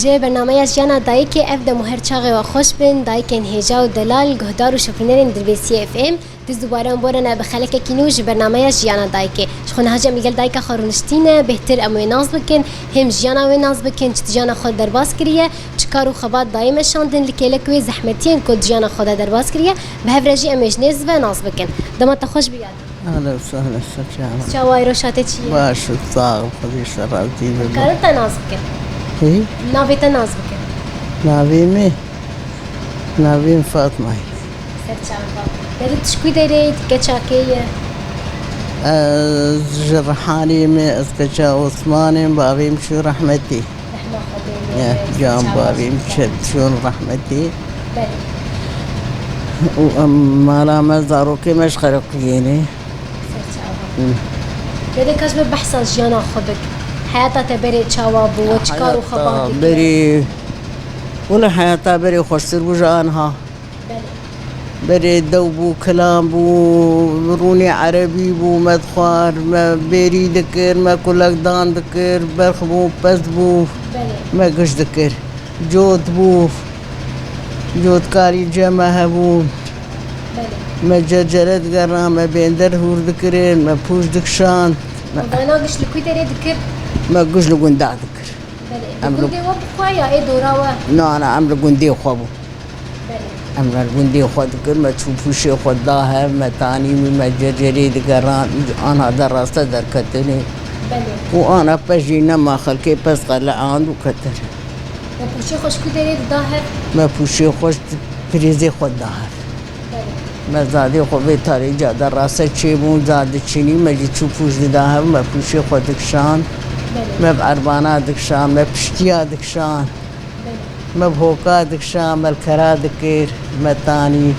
جه برنامه جیانا دایک اف د مهر چاغه و خوش بن دایکن هجا و دلال گهدار و شفرینرین دربیسی اف ام دز دوباره بورنا به خلک کینوج برنامه جیانا دایک شخون هاجا میگل دایک خارونشتینه بهتر امو ناز بکن هم جیانا و ناز بکن چت جیانا خود درباس کریه چکار و خبات دایم شاندن لکلک و زحمتین کد جیانا خود درباس کریه به هفرجی امجنز و ناز بکن دمت خوش بیاد اهلا وسهلا شكرا شواي روشاتك شي باش صاغ خذي شربتي كانت نازبك ايه نافيتا نازبك نافين فاطمه سرچاوا بدت شكو دريت كچاكيه جرحاني من اسكچا عثمان بابي مشو رحمتي رحمه خدي يا جام بابي مشون رحمتي بله وما مزاروكي مش خرقيني بدي كاش بحث جيانا خدك حياتها تبري تشاوا بو وچكار وخباك بري ولا حياتها بري خوش وجانها بري دوبو كلام بو روني عربي بو مدخار ما بري ذكر ما كلك دان ذكر برخبو بس بو ما قش ذكر جود بو جود كاري جمع بو ما جرجرت قرام ما بين درهور ذكرين ما بوش دكشان ما قش لكوي دري ذكر ما قش لقندا ذكر أمر قندي وبخوايا إيه دوراوا لا أنا أمر قندي وخبو أمر قندي وخد ذكر ما تشوفوا شيء خداها ما تاني ما جرجري ذكران أنا درست دركتني وأنا بجينا ما خلكي بس قلعان وكتر ما بوشي خوش كو دري ظاهر ما بوشي خوش بريزي خداها ما زادي خوبي تاري جادا راسه چيبون زاد چيني ما جي تشوفوش داها ما بوشي خودك شان ما بعربانا دكشان ما بشتيا دكشان ما بهوكا دكشان ما الكرا ذكر ما تاني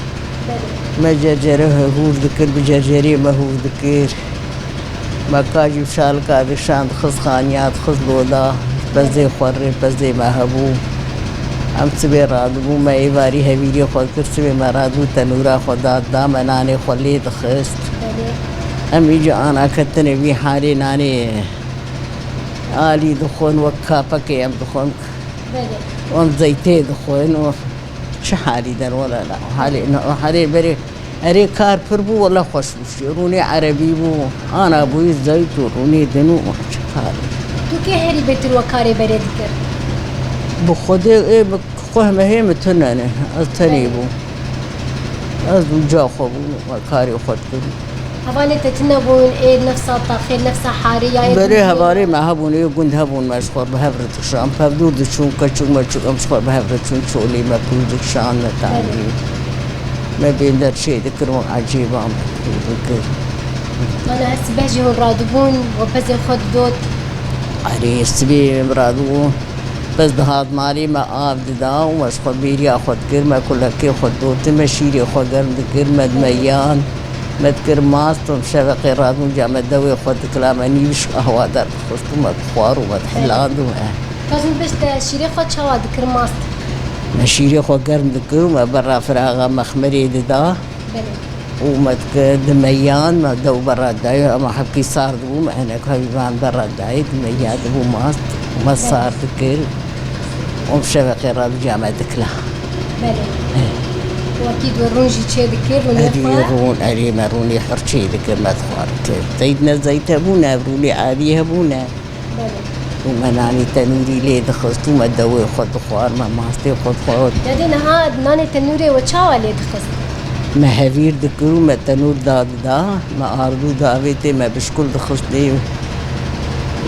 ما جرجره هو ذكر بجرجري ما هو ذكر ما كاجي بشالكا دكشان خز خانيات خز لودا بزي خوري بزي ما هبو ام سبي رادو ما ايواري هويري خود كرسي ما رادو تنورا خدا دا مناني خلي دخست ام يجي انا كتني بي حالي ناني آلي دخون وكافك ام دخون وام زيتي دخون و حالي در ولا لا حالي بري اري كار فربو ولا خوش روني عربي بو انا ابوي زيت روني دنو حالي تو كي هري بيت الوكاري بري ذكر بخودي ايه بخوه ما هي متنانه التنيبو ازو جا خبو وكاري خود كرو هبالي تتنبون ايه نفسها طاخير نفسها حارية بري هبالي ما هبون ايه قند هبون مشخور بهفرة شام فبدور دشون كچون مچون مشخور بهفرة شولي ما بودك شان نتاني ما بين در شيء ذكرون عجيب عم ذكر انا هسه بهجي هون رادبون وبزي خد دوت علي سبي مرادون بس بهاد مالي ما آب ددا ومش خود بيريا خود كر ما كل كي خود دوت مشيري خود قرن ذكر مدميان مذكر ماستم شبقي رادون جامع دوي خود كلامني وش قهوة در خستو مدخوار ومدحلان دو لازم بس شيري خود شوا ذكر ماست مشيري خود قرن ذكر ما برا فراغا مخمري ددا ومذكر دميان ما دو برا داي ما حبكي صار دو ما هناك هايبان برا داي دميان دو ماست ما صار ذكر ومشبقي رادون جامع ذكلا واكيد ورونجي تشي ذكر اري مروني حرشي ذكر مدخوار زيدنا زيت ابونا بروني عادي ابونا ومناني تنوري لي دخلت وما دوي خد خوار ما ماستي خد خوار يعني ها ناني تنوري وتشاوا لي دخلت ما هفير ذكرو ما تنور داد دا ما اردو داويتي ما بشكل دخلت لي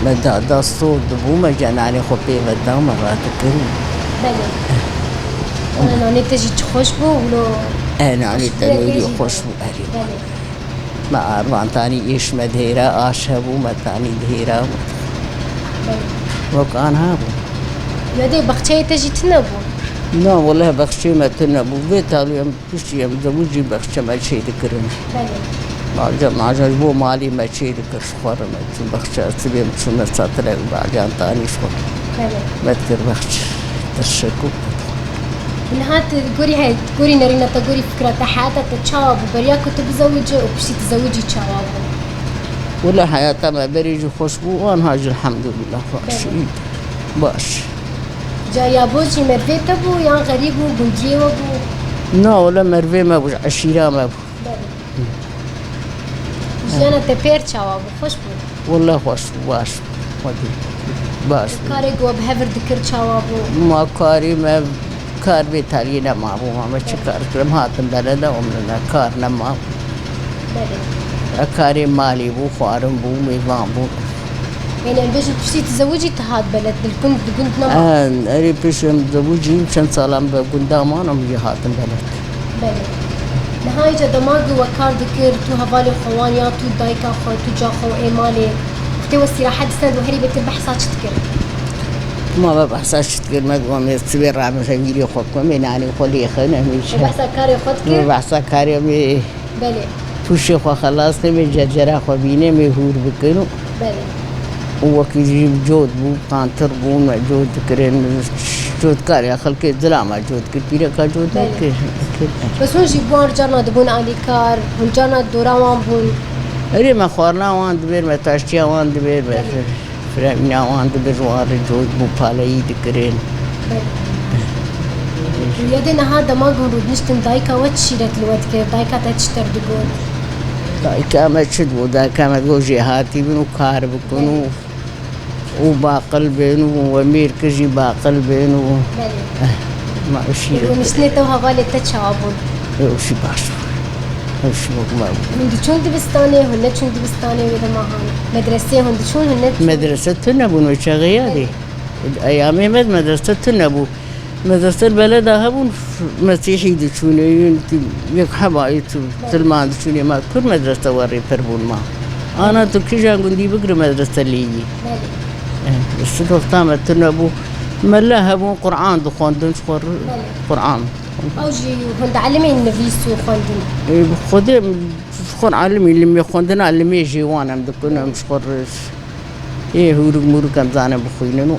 ما دا الصوت دبو ما جاناني خبي غدا مرات ذكرو أنا ناني تجي تخش بو ولو أنا ناني تنوري خوش بو أري ما أروان تاني إيش مدهيرا آشهبو ما تاني دهيرا وكان هابو يدي بخشي تجي تنبو لا والله بخشي ما تنبو بيتالو يم بشي يم زوجي بخشي ما شي ذكرني ما جابو مالي ما شي ذكر شخور ما تشوف بخشي أسبي مشو مساتر بعدين تاني شخور ما تذكر بخشي تشكو من هات تقولي تقولي نرينا تقولي فكرة حياتها تتشاوب وبريا كنت بزوجي وبشي تزوجي تشاوب ولا حياتها ما بريجي خوشبو وانا هاج الحمد لله باش باش جايا بوجي مرفي تبو يان غريب وبنجي وبو نا ولا مروي ما بو عشيرة ما بو جانا تبير تشاوا بو خوش بو والله خوش باش ودي باش كاري جو بهفر ذكر تشاوا بو ما كاري ما كار بيتالي نما بو ما شكار كلام هاتن بلده ومنا كار نما كاري مالي بو خوارم بو ميوان بو يعني أنا بيجي بشتي تزوجي تهاد بلد بالكنت نما أنا بيش متزوجي مشان سلام بقول دامان أم جهاتن بلد بله نهاية دماغ وكار ذكر تو هبالي خوانيا تو دايكا خو تو جاخو إيمالي اختي واستراحة سند وهري بيت البحثات تذكر ما بحثاش تذكر ما قوم يستبير عم شميري خوكم من يعني خلي خنا مش بحثا كاري خدك بحثا كاري مي بله توشي خو خلاص نمي جرجرا خو بيني مي هور بكنو بله وكي يجيب جود بو قانتر بو ما جود كرين جود كاري خلك زلامة جود كبيرة كجود بله بس هون جيبوان رجعنا دبون آليكار ورجعنا دوراوان بون أري ما خورنا وان دبير ما تاشتيا وان دبير ما فرامنا وان دبير وان جود بو بالي دكرين يدنا هذا ما قرود نشتم دايكا وتشيرت الوقت كير دايكا تشتر دقون دايكا ما تشدو دايكا ما تقول جهاتي بنو كار بكونو وباقل بينو وامير كجي باقل بينو ما اشيرت ونشني توها بالي تتشابون وشي باشو وشي ما هندي شون دبستاني هن شون دبستاني ولا ما هان مدرسة هندي شون هن مدرستنا بو نشغيادي ايامي مدرستنا بو مدرسة البلد هبون مسيحي دشوني يك حبايت سلمان دشوني ما كل مدرسة وري فربون ما أنا تكشي عندي بقرا مدرسة لي بس دوختام تنبو ملا هبون قرآن دخون دنشقر قرآن أوجي هند علمين نفيسو خوندن خدي خون علمي اللي يخوندنا علمي جيوانا مدكنا مشقر إيه هورك مورك كم زانا بخوينا نو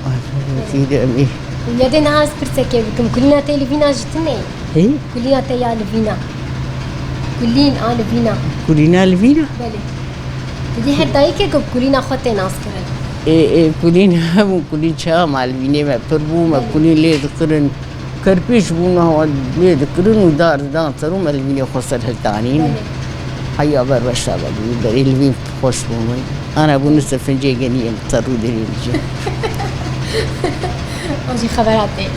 كيد أمي يدين هاس برسكي بكم كلنا تي لفينا جتني إيه كلنا تي لفينا كلين لفينا كلنا لفينا بله دي هر دايكه كب كلنا خوتي ناس كرن إيه كلنا هم كلين شا مال بيني ما فربو ما كلين ليه ذكرن كربيش بونا هو ليه ذكرن ودار دان ترو مال بيني خسر هالتانين حيا بر بشابه بدري الفين خوش بومي أنا بونس فنجي جنيه ترو درينجي أجي خبراتي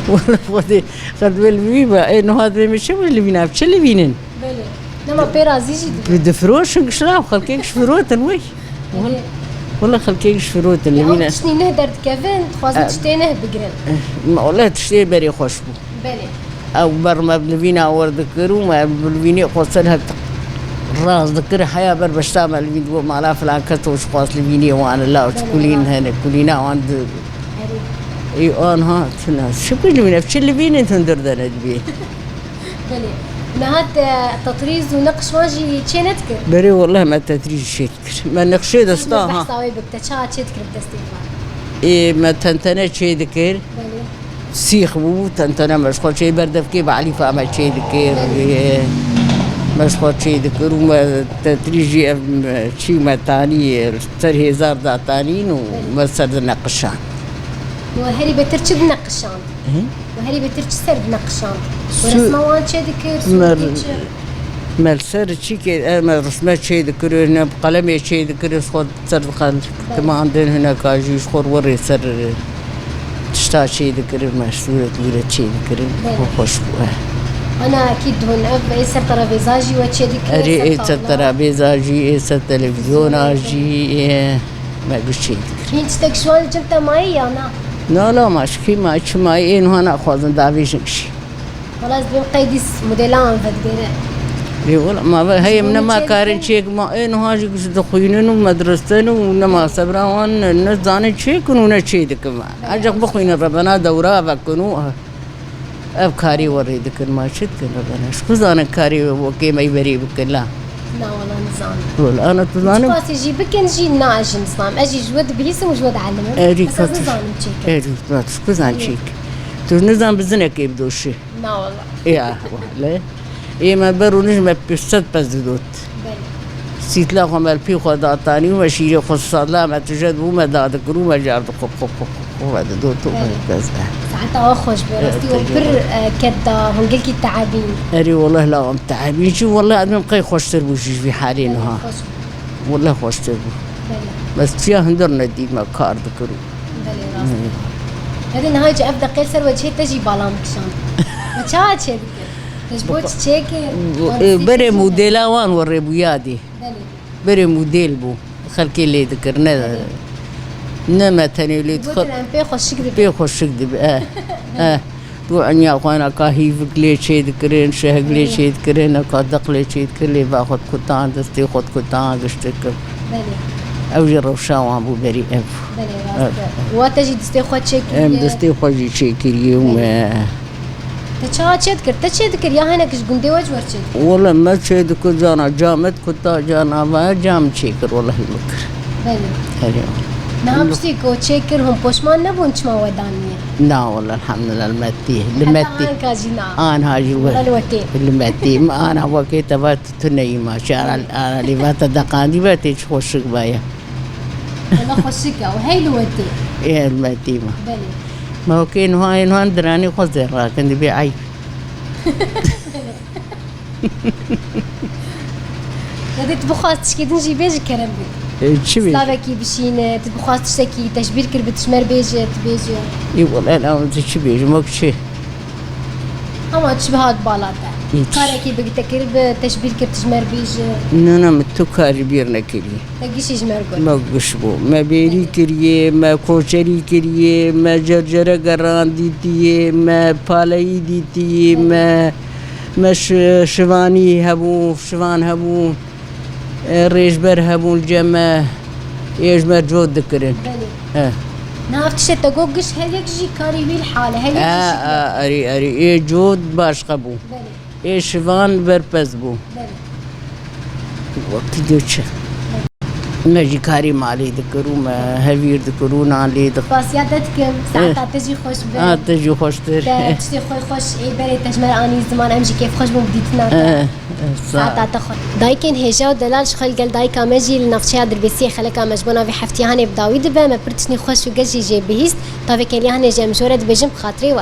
والله فودي خد بالفيبا إنه هذا مش هو اللي بينام شو اللي بينن بله نما بيرازي جدي بدفروش نقشرا خلكيش فروت نوي والله خلكيش فروت اللي بينن شني نهدر كافين خوازت شتينه بقرن ما والله تشتي بري خوش بو بله أو بر ما بلفينا ورد كرو ما بلفيني خسرها راس ذكر حياة بر بشتام الفيديو ما لا فلان كتوش خاص لفيني وأنا لا كلين هنا كلينا وعند اي ها تناس شو كل من افشل اللي بين انت ندر ذا ندبي بلي نهاد تطريز ونقش واجي تشينتك بري والله ما تدري شيء ما نقشي دستا بحث صاوي بكتشات تشيتك بدستيفا اي ما تنتنا شيء ذكر بلي سيخ بو تنتنا مشغول شيء بردف كيف علي فما شيء ذكر مشغول شيء ذكر وما تدريجي شيء ما تاني سر هزار ذا تانين وما سر نقشان وهري بترش بنقشان وهري بترش سر بنقشان ورسموان شي ذكر مالسر شي كي رسمات شي ذكر هنا بقلم شي ذكر خد سر قال كما عندنا هنا كاجي خور وري سر تشتا شي ذكر مشهورة ولا شي ذكر خوش انا اكيد هون اي سر ترابيزاجي وشي ذكر اري اي سر ترابيزاجي اي سر تلفزيون اجي ما قلت شي ذكر هين تستكشوان جبت معي انا لا ماشي ما شو ما إنه أنا أخذ دافيش نكشي خلاص بين قيديس موديلان بدقيرة إيه والله ما هي من ما كارن شيك ما إنه هاجي كش دخوينه ومدرستنا ونما سبراوان نزاني شيك ونشي دك ما أجاك بخوين ربنا دورا بكونوا أبكاري وري دك ما شد كن ربنا شو زانا كاري وكي ما يبري بكلا لا والله نزان والله أنا تزانم بس يجي بكن جي ناجي نظام أجي جود بيسم وجود علمه بس نزان شيك ما شو زان شيك تنظام بزنا كيف دوشي لا والله يا والله إيه ما برو نجمة بيشت بس دوت سيت لا خمر بي خدا تاني ومشيري خص الله ما تجد وما داد كرو ما جارد خب وبعد دوتو بس ساعتها خوش برستي وبر كدا هنقلكي التعابين اري والله لا ام تعبين شو والله ادم قي خوش تربو شي في حالين ها والله خوش تربو بس فيها هندرنا دي ما كار ذكروا هذه نهاية أبدا قيل سر وجهي تجي بالام كشان ما شاء شيء تجبوت شيك بري موديل وان وربو يادي بري موديل بو خلكي اللي ذكرنا نما تاني اللي تدخل بيخش كذب تو أني أخوانا كاهي فكلي شيء ذكرين شهقلي شيء ذكرين كادقلي شيء ذكرلي باخد كتان دستي خد كتان قشتك أوجي روشا وامبو بري واتجي دستي خد شيء دستي خد شيء كريم تشاهد شيء ذكر يا هنا كش قندي وجه ورشيد والله ما شيء ذكر جانا جامد كتا جانا ما جام شيكر والله المكر بلي نعم بسيك وتشيكر هم بوشمان نبون ما ودانية لا والله الحمد لله المتي المتي أنا هاجي المتي ما أنا وقت تبات تني ما شاء الله اللي ما تدقاني باتي خوشك بايا والله خوشك وهي الوتي إيه المتي ما بلي ما هو كين هاي نهان دراني خزر راكن دي بعيب هذا تبخاست تشكيدن جي بيجي كرم بي شبي سلافكي بشين تبخاست تشتكي تشبير كرب تشمر بيجي تبيجي اي والله انا ما تشبي ما كشي اما تشبهات بالاتا كاركي بقتكرب تشبير كرب تشمر بيجي انا متوكار بيرنا كلي تقيش يجمر قول ما قشبو ما بيري كريه ما كوشري كريه ما جرجره قران ديتيه ما بالاي ديتيه ما شواني هبو شوان هبو ريجبر هبو الجماع يجمر جود ذكرين نافتش تقوقش هلك جي كاري بي الحالة هلك اري ايه جود باش قبو ايه شوان برپز بو وقت دوچه ما جي كاري مالي ذكرو ما هفير ذكرو نالي ذكرو بس يادتكم ساعتا تجي خوش بي تجي خوش تر تجي خوش اي بري تجمر اني زمان امجي كيف خوش بو بديتنا ساعتا تخل دايكن هجا ودلال شخل قل دايكا مجي لنفشي دربيسي خلقا مجبونا في حفتيهاني بداوي دبا ما برتشني خوش وقجي جي بهيست طافي كان يهاني جي مجورد بجم خاطري